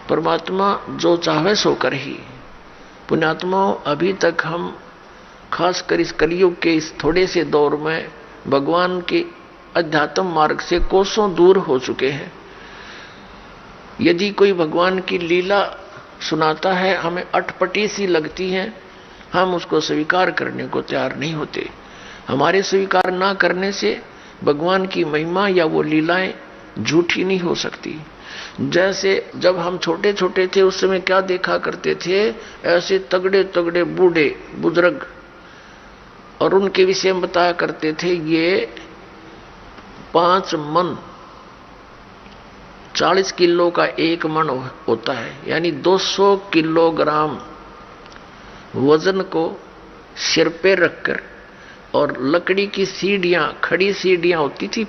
परमात्मा जो चाहे सो कर ही। पुण्यात्माओं, अभी तक हम खासकर इस कलयुग के इस थोड़े से दौर में भगवान के अध्यात्म मार्ग से कोसों दूर हो चुके हैं। यदि कोई भगवान की लीला सुनाता है, हमें अटपटी सी लगती है, हम उसको स्वीकार करने को तैयार नहीं होते। हमारे स्वीकार ना करने से भगवान की महिमा या वो लीलाएं झूठी नहीं हो सकती। जैसे जब हम छोटे छोटे थे उस समय क्या देखा करते थे, ऐसे तगड़े तगड़े बूढ़े बुजुर्ग, और उनके विषय में बताया करते थे ये 5 मन 40 किलो का 1 मन होता है, यानी 200 किलोग्राम वजन को सिर पे रखकर, और लकड़ी की सीढ़ियां, खड़ी सीढ़ियां होती थी,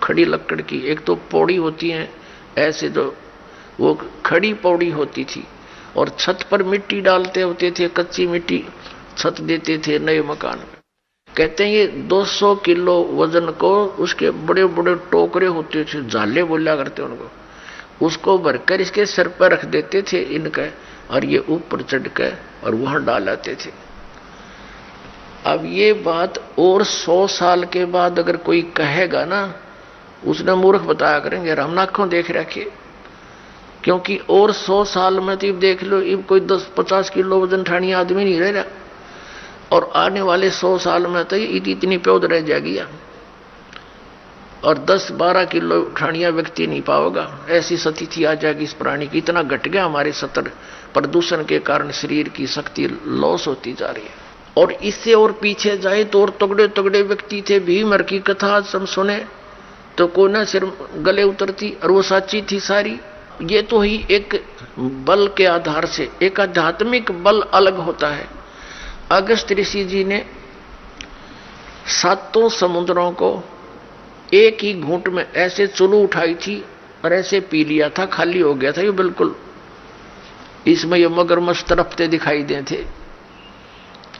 खड़ी लकड़ की, एक तो पौड़ी होती है ऐसे, जो वो खड़ी पौड़ी होती थी, और छत पर मिट्टी डालते होते थे, कच्ची मिट्टी छत देते थे नए मकान में। कहते हैं ये 200 किलो वजन को, उसके बड़े बड़े टोकरे होते थे, झाले बोला करते उनको, उसको भरकर इसके सिर पर रख देते थे इनके, और ये ऊपर चढ़ के और वहां डाल आते थे। अब ये बात और 100 साल के बाद अगर कोई कहेगा ना, उसने मूर्ख बताया करेंगे, हम आंखों देख रखे। क्योंकि और 100 साल में तो देख लो, अब कोई 10-50 किलो वजन ठानी आदमी नहीं रह रहा, और आने वाले 100 साल में तो इतनी प्योद रह जाएगी, और 10-12 किलो ठानिया व्यक्ति नहीं पाओगा, ऐसी स्थिति आ जाएगी इस प्राणी की। इतना घट गया हमारे सतर, प्रदूषण के कारण शरीर की शक्ति लॉस होती जा रही है। और इससे और पीछे जाए तो और तगड़े तगड़े व्यक्ति थे, भीमर की कथा हम सुने तो कोना सिर गले उतरती, और वो साची थी सारी। ये तो ही एक बल के आधार से, एक आध्यात्मिक बल अलग होता है। अगस्त ऋषि जी ने 7 समुद्रों को एक ही घूंट में ऐसे चुलू उठाई थी और ऐसे पी लिया था, खाली हो गया था ये बिल्कुल। इसमें ये मगरमच्छ तड़पते दिखाई दे थे,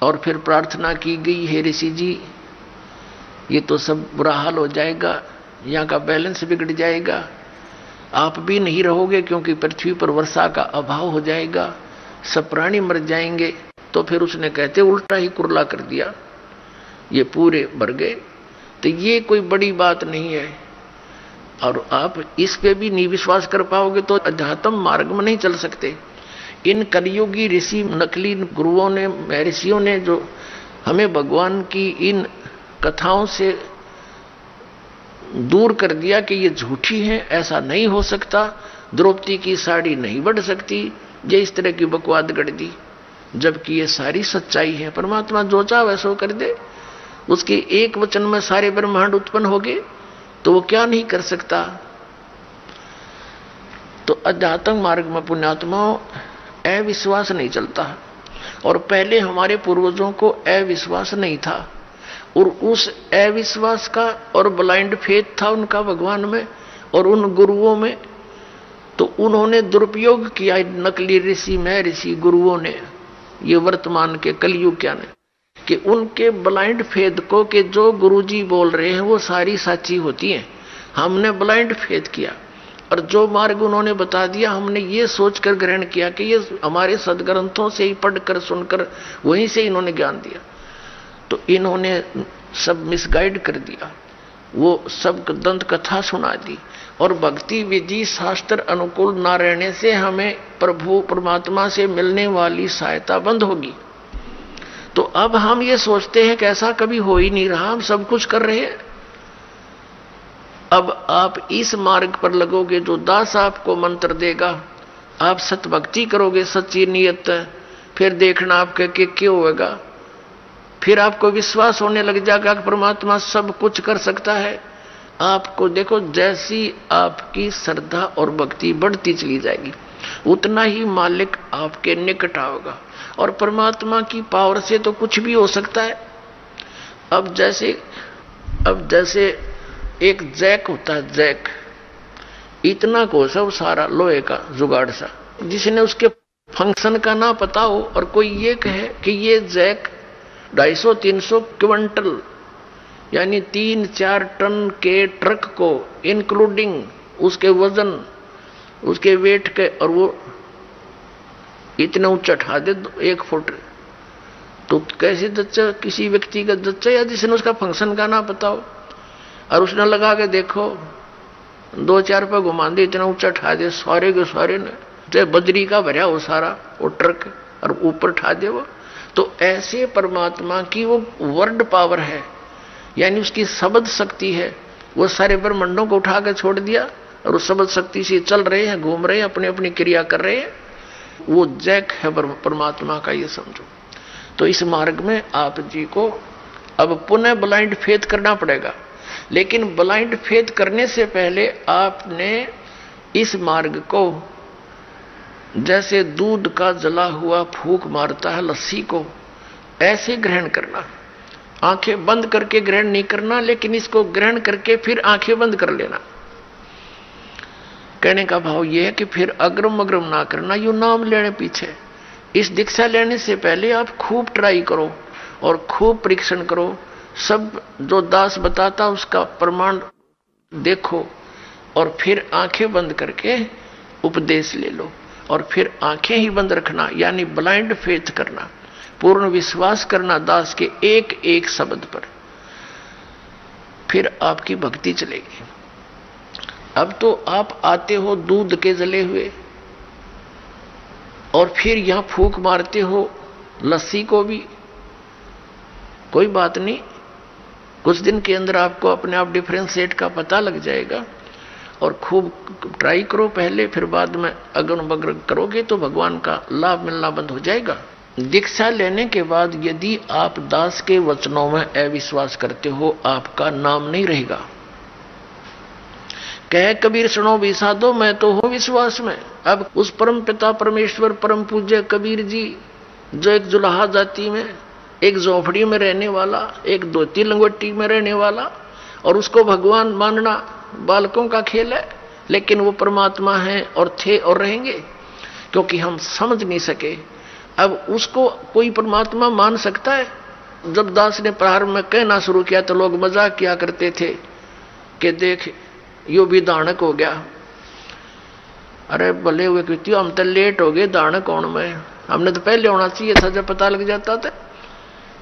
और फिर प्रार्थना की गई, हे ऋषि जी ये तो सब बुरा हाल हो जाएगा, यहाँ का बैलेंस बिगड़ जाएगा, आप भी नहीं रहोगे क्योंकि पृथ्वी पर वर्षा का अभाव हो जाएगा, सब प्राणी मर जाएंगे। तो फिर उसने कहते उल्टा ही कुरला कर दिया, ये पूरे भर गए। तो ये कोई बड़ी बात नहीं है, और आप इस पे भी नहीं विश्वास कर पाओगे तो अध्यात्म मार्ग में नहीं चल सकते। इन कलियुगी ऋषि, नकली गुरुओं ने, महर्षियों ने जो हमें भगवान की इन कथाओं से दूर कर दिया कि ये झूठी है, ऐसा नहीं हो सकता, द्रौपदी की साड़ी नहीं बढ़ सकती, ये इस तरह की बकवाद गढ़ दी, जबकि ये सारी सच्चाई है। परमात्मा जो चाहे वैसा कर दे, उसके एक वचन में सारे ब्रह्मांड उत्पन्न हो गए, तो वो क्या नहीं कर सकता। तो अध्यात्म मार्ग में पुण्यात्माओं अविश्वास नहीं चलता, और पहले हमारे पूर्वजों को अविश्वास नहीं था, और उस अविश्वास का और ब्लाइंड फेथ था उनका भगवान में और उन गुरुओं में, तो उन्होंने दुरुपयोग किया नकली ऋषि, महर्षि, गुरुओं ने, ये वर्तमान के कलयुग क्या ने, कि उनके ब्लाइंड फेथ को, कि जो गुरुजी बोल रहे हैं वो सारी साची होती हैं, हमने ब्लाइंड फेथ किया, और जो मार्ग उन्होंने बता दिया हमने ये सोचकर ग्रहण किया कि ये हमारे सदग्रंथों से ही पढ़कर सुनकर वहीं से इन्होंने ज्ञान दिया। तो इन्होंने सब मिसगाइड कर दिया, वो सब दंत कथा सुना दी, और भक्ति विधि शास्त्र अनुकूल ना रहने से हमें प्रभु परमात्मा से मिलने वाली सहायता बंद होगी। तो अब हम ये सोचते हैं कि ऐसा कभी हो ही नहीं रहा, हम सब कुछ कर रहे हैं। अब आप इस मार्ग पर लगोगे, जो दास आपको मंत्र देगा, आप सत भक्ति करोगे सच्ची नियत, फिर देखना आपके के क्यों होगा, फिर आपको विश्वास होने लग जाएगा कि परमात्मा सब कुछ कर सकता है। आपको देखो जैसी आपकी श्रद्धा और भक्ति बढ़ती चली जाएगी, उतना ही मालिक आपके निकट आओगा, और परमात्मा की पावर से तो कुछ भी हो सकता है। अब जैसे एक जैक होता है, जैक इतना को सब सारा लोहे का जुगाड़ सा, जिसने उसके फंक्शन का ना पता हो, और कोई ये कहे कि ये जैक 250-300 क्विंटल यानी 3-4 टन के ट्रक को इंक्लूडिंग उसके वजन, उसके वेट के, और वो इतना ऊंचा ठा दे 1 फुट, तो कैसे जच्चा किसी व्यक्ति का जच्चा, या जिसने उसका फंक्शन का ना पता हो, और उसने लगा के देखो 2-4 पे घुमा दे, इतना ऊंचा ठा दे, सारे के सारे ने चाहे बजरी का भरा हो सारा वो ट्रक, और ऊपर ठा दे वो। तो ऐसे परमात्मा की वो वर्ड पावर है, यानी उसकी शब्द शक्ति है। वो सारे ब्रह्मांडों को उठा के छोड़ दिया और उस शब्द शक्ति से चल रहे हैं, घूम रहे हैं, अपनी अपनी क्रिया कर रहे हैं। वो जैक है परमात्मा का, ये समझो। तो इस मार्ग में आप जी को अब पुनः ब्लाइंड फेथ करना पड़ेगा, लेकिन ब्लाइंड फेथ करने से पहले आपने इस मार्ग को जैसे दूध का जला हुआ फूंक मारता है लस्सी को, ऐसे ग्रहण करना। आंखें बंद करके ग्रहण नहीं करना, लेकिन इसको ग्रहण करके फिर आंखें बंद कर लेना। कहने का भाव यह है कि फिर अग्रम अग्रम ना करना, यू नाम लेने पीछे। इस दीक्षा लेने से पहले आप खूब ट्राई करो और खूब परीक्षण करो, सब जो दास बताता उसका प्रमाण देखो, और फिर आंखें बंद करके उपदेश ले लो, और फिर आंखें ही बंद रखना, यानी ब्लाइंड फेथ करना, पूर्ण विश्वास करना दास के एक एक शब्द पर। फिर आपकी भक्ति चलेगी। अब तो आप आते हो दूध के जले हुए, और फिर यहां फूंक मारते हो लस्सी को भी, कोई बात नहीं, कुछ दिन के अंदर आपको अपने आप डिफरेंशिएट का पता लग जाएगा। और खूब ट्राई करो पहले, फिर बाद में अगन बगन करोगे तो भगवान का लाभ मिलना बंद हो जाएगा। दीक्षा लेने के बाद यदि आप दास के वचनों में अविश्वास करते हो, आपका नाम नहीं रहेगा। कह कबीर सुनो भी साधो, मैं तो हूं विश्वास में। अब उस परम पिता परमेश्वर परम पूज्य कबीर जी, जो एक जुलाहा जाति में, एक झोपड़ी में रहने वाला, एक धोती लंगोटी में रहने वाला, और उसको भगवान मानना बालकों का खेल है, लेकिन वो परमात्मा है और थे और रहेंगे, क्योंकि हम समझ नहीं सके। अब उसको कोई परमात्मा मान सकता है? जब दास ने प्रारंभ में कहना शुरू किया तो लोग मजाक किया करते थे कि देख यो भी दानक हो गया। अरे भले हुए कृत्य, हम तो लेट हो गए, दानक कौन में, हमने तो पहले होना चाहिए था जब पता लग जाता था।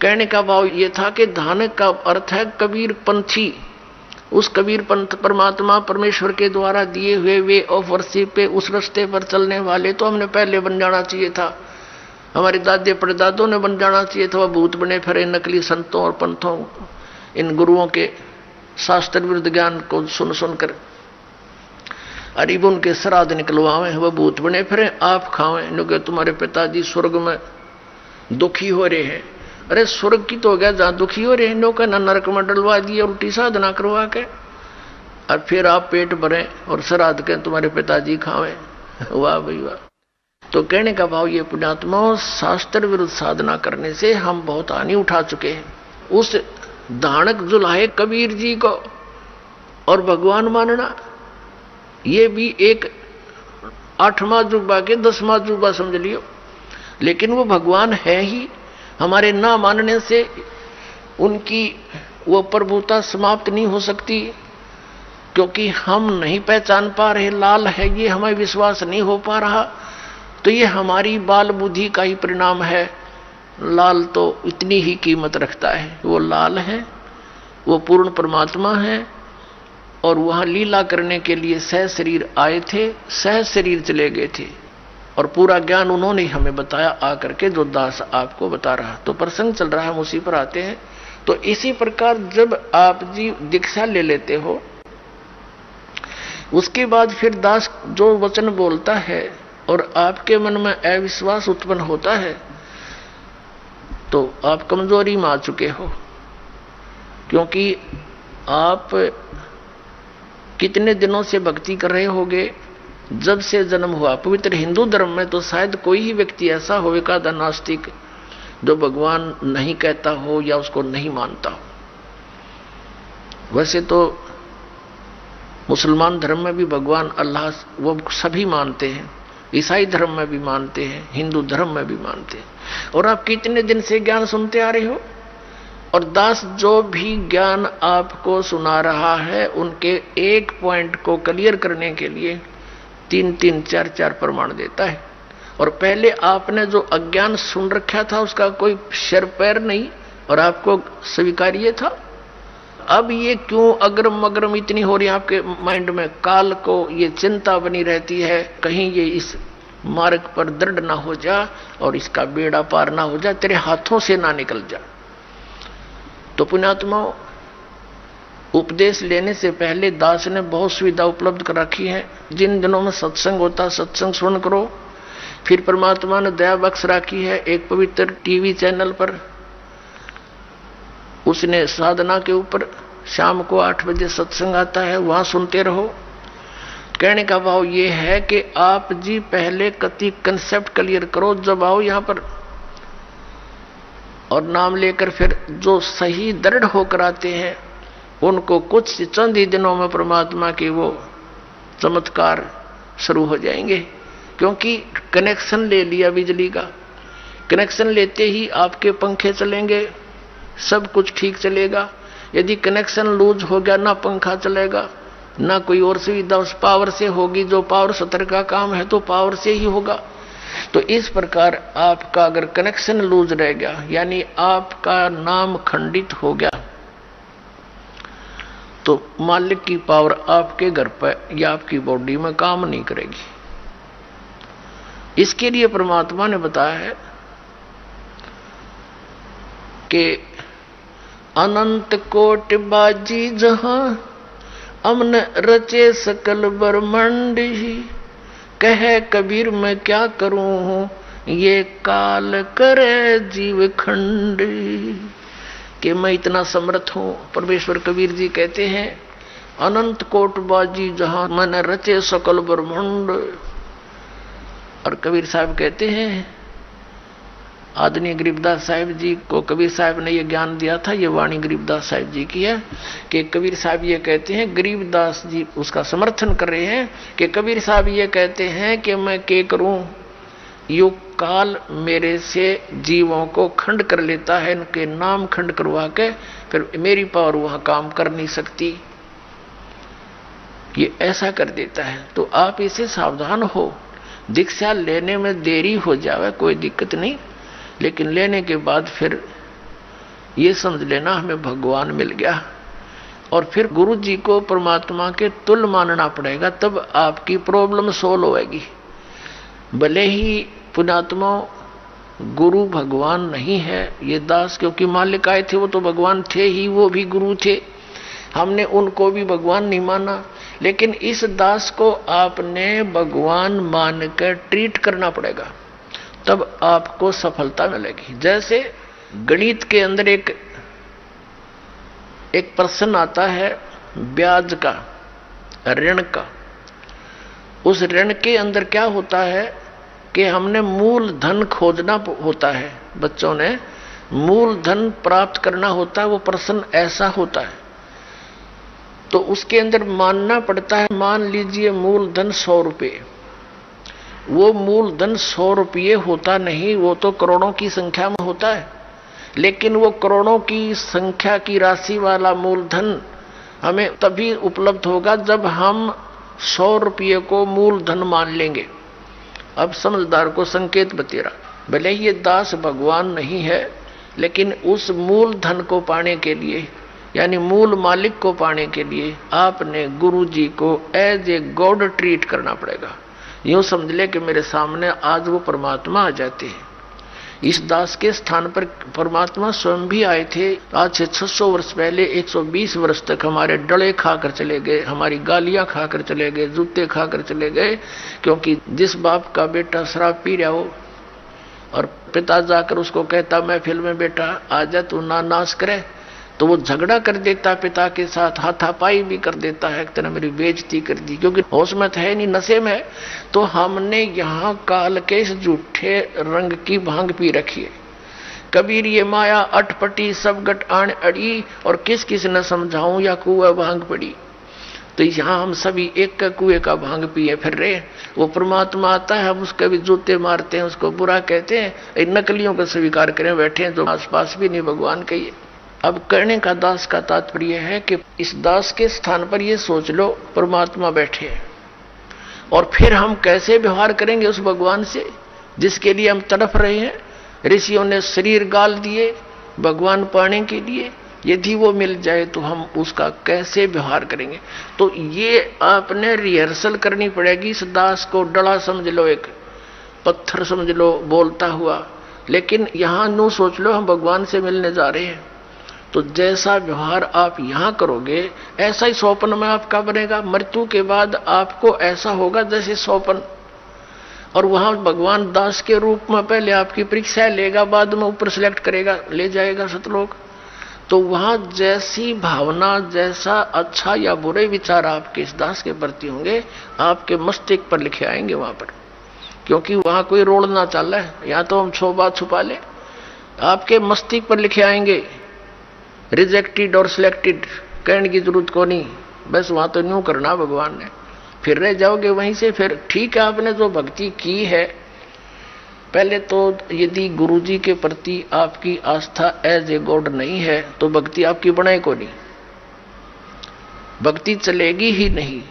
कहने का भाव ये था कि दानक का अर्थ है कबीर पंथी। उस कबीर पंथ परमात्मा परमेश्वर के द्वारा दिए हुए वे ऑफ वर्शिप पे, उस रास्ते पर चलने वाले तो हमने पहले बन जाना चाहिए था। हमारे दादे परदादों ने बन जाना चाहिए था। वह भूत बने फिरे नकली संतों और पंथों, इन गुरुओं के शास्त्र विरुद्ध ज्ञान को सुन सुनकर अरीब उनके श्राद्ध निकलवावे, वह भूत बने फिरे आप खावें, क्योंकि तुम्हारे पिताजी स्वर्ग में दुखी हो रहे हैं। अरे स्वर्ग की तो हो गया जहां दुखी हो रहे हैं, लोग ना नरक में डलवा दिए उल्टी साधना करवा के, और फिर आप पेट भरे और श्राद्ध के तुम्हारे पिताजी खावें। वाह भाई वाह। तो कहने का भाव ये पुण्यात्माओं, शास्त्र विरुद्ध साधना करने से हम बहुत हानि उठा चुके हैं। उस दानक जुलाहे कबीर जी को और भगवान मानना, ये भी एक 8वां जुबा के 10वां जुबा समझ लियो, लेकिन वो भगवान है ही। हमारे ना मानने से उनकी वो प्रभुता समाप्त नहीं हो सकती, क्योंकि हम नहीं पहचान पा रहे लाल है, ये हमें विश्वास नहीं हो पा रहा। तो ये हमारी बाल बुद्धि का ही परिणाम है। लाल तो इतनी ही कीमत रखता है, वो लाल है, वो पूर्ण परमात्मा है, और वहां लीला करने के लिए सह शरीर आए थे, सह शरीर चले गए थे, और पूरा ज्ञान उन्होंने हमें बताया आकर के, जो दास आपको बता रहा। तो प्रसंग चल रहा है, हम उसी पर आते हैं। तो इसी प्रकार जब आप जी दीक्षा ले लेते हो, उसके बाद फिर दास जो वचन बोलता है और आपके मन में अविश्वास उत्पन्न होता है, तो आप कमजोरी में आ चुके हो। क्योंकि आप कितने दिनों से भक्ति कर रहे होगे, जब से जन्म हुआ। पवित्र हिंदू धर्म में तो शायद कोई ही व्यक्ति ऐसा होगा द नास्तिक जो भगवान नहीं कहता हो या उसको नहीं मानता हो। वैसे तो मुसलमान धर्म में भी भगवान अल्लाह वो सभी मानते हैं, ईसाई धर्म में भी मानते हैं, हिंदू धर्म में भी मानते हैं। और आप कितने दिन से ज्ञान सुनते आ रहे हो, और दास जो भी ज्ञान आपको सुना रहा है, उनके एक पॉइंट को क्लियर करने के लिए 3-3, 4-4 प्रमाण देता है। और पहले आपने जो अज्ञान सुन रखा था उसका कोई सिर पैर नहीं और आपको स्वीकार्य था। अब ये क्यों अग्रम अग्रम इतनी हो रही है आपके माइंड में? काल को ये चिंता बनी रहती है, कहीं ये इस मार्ग पर दृढ़ ना हो जा और इसका बेड़ा पार ना हो जा, तेरे हाथों से ना निकल जा। तो पुण्यात्माओं, उपदेश लेने से पहले दास ने बहुत सुविधा उपलब्ध कर रखी है। जिन दिनों में सत्संग होता सत्संग सुन करो। फिर परमात्मा ने दया बख्श रखी है एक पवित्र टीवी चैनल पर, उसने साधना के ऊपर शाम को 8 बजे सत्संग आता है, वहां सुनते रहो। कहने का भाव ये है कि आप जी पहले कति कंसेप्ट क्लियर करो, जब आओ यहां पर और नाम लेकर फिर जो सही दृढ़ होकर आते हैं उनको कुछ चंद ही दिनों में परमात्मा के वो चमत्कार शुरू हो जाएंगे। क्योंकि कनेक्शन ले लिया बिजली का, कनेक्शन लेते ही आपके पंखे चलेंगे, सब कुछ ठीक चलेगा। यदि कनेक्शन लूज हो गया, ना पंखा चलेगा ना कोई और सुविधा उस पावर से होगी। जो पावर सत्र का काम है तो पावर से ही होगा। तो इस प्रकार आपका अगर कनेक्शन लूज रह गया, यानी आपका नाम खंडित हो गया, तो मालिक की पावर आपके घर पर या आपकी बॉडी में काम नहीं करेगी। इसके लिए परमात्मा ने बताया है कि अनंत कोटि बाजी जहां अमन रचे सकल ब्रह्मांड ही, कहे कबीर मैं क्या करूं ये काल करे जीव खंड। कि मैं इतना समर्थ हूं। परमेश्वर कबीर जी कहते हैं अनंत कोट बाजी जहां मन रचे सकल ब्रह्मांड। और कबीर साहब कहते हैं, आदरणीय गरीबदास साहिब जी को कबीर साहब ने ये ज्ञान दिया था, ये वाणी गरीबदास साहिब जी की है कि कबीर साहब ये कहते हैं, गरीबदास जी उसका समर्थन कर रहे हैं कि कबीर साहब ये कहते हैं कि मैं क्या करूं, युग काल मेरे से जीवों को खंड कर लेता है, इनके नाम खंड करवा के फिर मेरी पावर वहां काम कर नहीं सकती, ये ऐसा कर देता है। तो आप इसे सावधान हो। दीक्षा लेने में देरी हो जावे कोई दिक्कत नहीं, लेकिन लेने के बाद फिर ये समझ लेना हमें भगवान मिल गया। और फिर गुरु जी को परमात्मा के तुल्य मानना पड़ेगा, तब आपकी प्रॉब्लम सोल्व होएगी। भले ही पुण्यात्मा गुरु भगवान नहीं है, ये दास क्योंकि मालिक आए थे वो तो भगवान थे ही, वो भी गुरु थे, हमने उनको भी भगवान नहीं माना। लेकिन इस दास को आपने भगवान मानकर ट्रीट करना पड़ेगा, तब आपको सफलता मिलेगी। जैसे गणित के अंदर एक प्रश्न आता है ब्याज का, ऋण का। उस ऋण के अंदर क्या होता है कि हमने मूल धन खोजना होता है, बच्चों ने मूल धन प्राप्त करना होता है, वो प्रश्न ऐसा होता है। तो उसके अंदर मानना पड़ता है, मान लीजिए मूल धन 100 रुपये, वो मूल धन 100 रुपये होता नहीं, वो तो करोड़ों की संख्या में होता है। लेकिन वो करोड़ों की संख्या की राशि वाला मूलधन हमें तभी उपलब्ध होगा जब हम 100 रुपये को मूलधन मान लेंगे। अब समझदार को संकेत बतेरा, भले ही ये दास भगवान नहीं है, लेकिन उस मूल धन को पाने के लिए, यानी मूल मालिक को पाने के लिए आपने गुरु जी को एज ए गॉड ट्रीट करना पड़ेगा। यूं समझ ले कि मेरे सामने आज वो परमात्मा आ जाते हैं। इस दास के स्थान पर परमात्मा स्वयं भी आए थे। आज से 600 वर्ष पहले 120 वर्ष तक हमारे डले खाकर चले गए, हमारी गालियां खाकर चले गए, जूते खाकर चले गए। क्योंकि जिस बाप का बेटा शराब पी रहा हो और पिता जाकर उसको कहता महफिल में बेटा आजा तू ना नाश करे, तो वो झगड़ा कर देता पिता के साथ, हाथापाई भी कर देता है, एक तरह मेरी बेइज्जती कर दी, क्योंकि होश में है नहीं, नशे में है। तो हमने यहाँ काल के इस झूठे रंग की भांग पी रखी है। कबीर ये माया अटपटी सब गट आण अड़ी, और किस किस न समझाऊं या कुआ भांग पड़ी। तो यहाँ हम सभी एक का कुएं का भांग पिए फिर रहे। वो परमात्मा आता है, हम उसके भी जूते मारते हैं, उसको बुरा कहते हैं, नकलियों का स्वीकार करें बैठे हैं जो आसपास भी नहीं भगवान कहिए। अब करने का दास का तात्पर्य है कि इस दास के स्थान पर ये सोच लो परमात्मा बैठे हैं, और फिर हम कैसे व्यवहार करेंगे उस भगवान से। जिसके लिए हम तड़प रहे हैं। ऋषियों ने शरीर गाल दिए भगवान पाने के लिए, यदि वो मिल जाए तो हम उसका कैसे व्यवहार करेंगे। तो ये आपने रिहर्सल करनी पड़ेगी। इस दास को डला समझ लो, एक पत्थर समझ लो बोलता हुआ, लेकिन यहां नू सोच लो हम भगवान से मिलने जा रहे हैं। तो जैसा व्यवहार आप यहां करोगे ऐसा ही स्वप्न में आपका बनेगा। मृत्यु के बाद आपको ऐसा होगा जैसे स्वप्न, और वहां भगवान दास के रूप में पहले आपकी परीक्षा लेगा, बाद में ऊपर सिलेक्ट करेगा, ले जाएगा सतलोक। तो वहां जैसी भावना, जैसा अच्छा या बुरे विचार आपके इस दास के प्रति होंगे, आपके मस्तिष्क पर लिखे आएंगे वहां पर, क्योंकि वहां कोई रोड ना चल रहा है, या तो हम 100 बात छुपा ले, आपके मस्तिष्क पर लिखे आएंगे। रिजेक्टेड और सिलेक्टेड कहने की जरूरत को नहीं, बस वहां तो न्यू करना भगवान ने, फिर रह जाओगे वहीं से। फिर ठीक है, आपने जो भक्ति की है, पहले तो यदि गुरुजी के प्रति आपकी आस्था एज ए गॉड नहीं है तो भक्ति आपकी बने को नहीं, भक्ति चलेगी ही नहीं।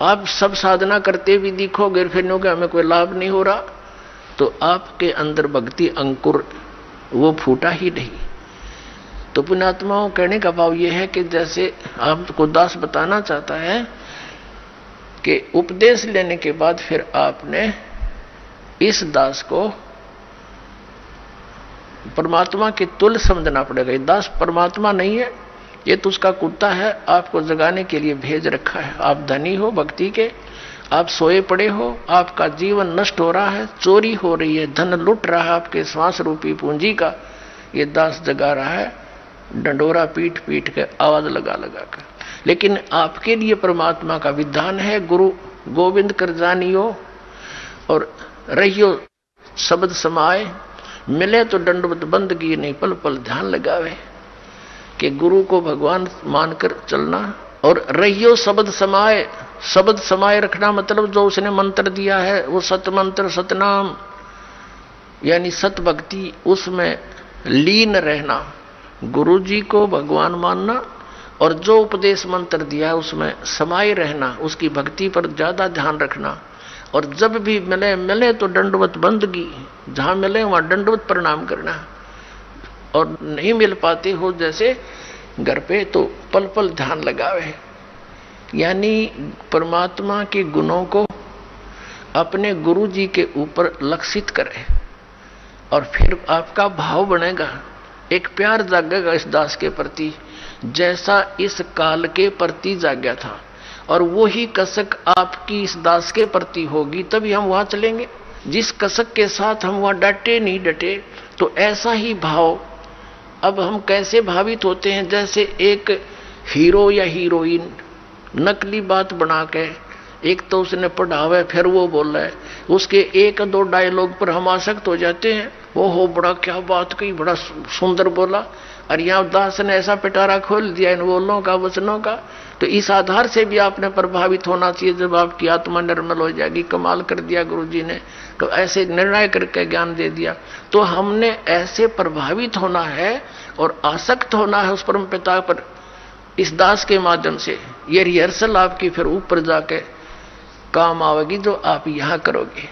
आप सब साधना करते भी दिखोगे, फिर नो कि हमें कोई लाभ नहीं हो रहा, तो आपके अंदर भक्ति अंकुर वो फूटा ही नहीं। तो पुण्यात्माओं, कहने का भाव यह है कि जैसे आपको दास बताना चाहता है कि उपदेश लेने के बाद फिर आपने इस दास को परमात्मा के तुल्य समझना पड़ेगा। ये दास परमात्मा नहीं है, ये तो उसका कुत्ता है, आपको जगाने के लिए भेज रखा है। आप धनी हो भक्ति के, आप सोए पड़े हो, आपका जीवन नष्ट हो रहा है, चोरी हो रही है, धन लुट रहा है आपके श्वास रूपी पूंजी का, ये दास जगा रहा है डंडोरा पीट पीट के, आवाज लगा लगा कर। लेकिन आपके लिए परमात्मा का विधान है, गुरु गोविंद कर जानियो और रहियो शब्द समाए, मिले तो दंडवत बंदगी नहीं पल पल ध्यान लगावे। कि गुरु को भगवान मानकर चलना और रहियो शब्द समाए। शब्द समाए रखना मतलब जो उसने मंत्र दिया है वो सत मंत्र सतनाम यानी सत भक्ति, उसमें लीन रहना, गुरु जी को भगवान मानना और जो उपदेश मंत्र दिया है उसमें समाये रहना, उसकी भक्ति पर ज्यादा ध्यान रखना। और जब भी मिले मिले तो दंडवत बंदगी, जहां मिले वहां दंडवत प्रणाम करना, और नहीं मिल पाते हो जैसे घर पे तो पल पल ध्यान लगावे। यानी परमात्मा के गुणों को अपने गुरु जी के ऊपर लक्षित करे और फिर आपका भाव बनेगा, एक प्यार जागेगा इस दास के प्रति जैसा इस काल के प्रति जाग्या था। और वो ही कसक आपकी इस दास के प्रति होगी तभी हम वहां चलेंगे। जिस कसक के साथ हम वहां डटे नहीं डटे, तो ऐसा ही भाव। अब हम कैसे भावित होते हैं, जैसे एक हीरो या हीरोइन नकली बात बना के, एक तो उसने पढ़ा हुआ है फिर वो बोल रहा है, उसके एक दो डायलॉग पर हम आसक्त हो जाते हैं। वो हो बड़ा क्या बात कही, बड़ा सुंदर बोला, और यहाँ दास ने ऐसा पिटारा खोल दिया इन बोलों का वचनों का। तो इस आधार से भी आपने प्रभावित होना चाहिए। जब आपकी आत्मा निर्मल हो जाएगी, कमाल कर दिया गुरुजी ने, तो ऐसे निर्णय करके ज्ञान दे दिया। तो हमने ऐसे प्रभावित होना है और आसक्त होना है उस परम पिता पर इस दास के माध्यम से। ये रिहर्सल आपकी फिर ऊपर जाके काम आवेगी जो आप यहां करोगे।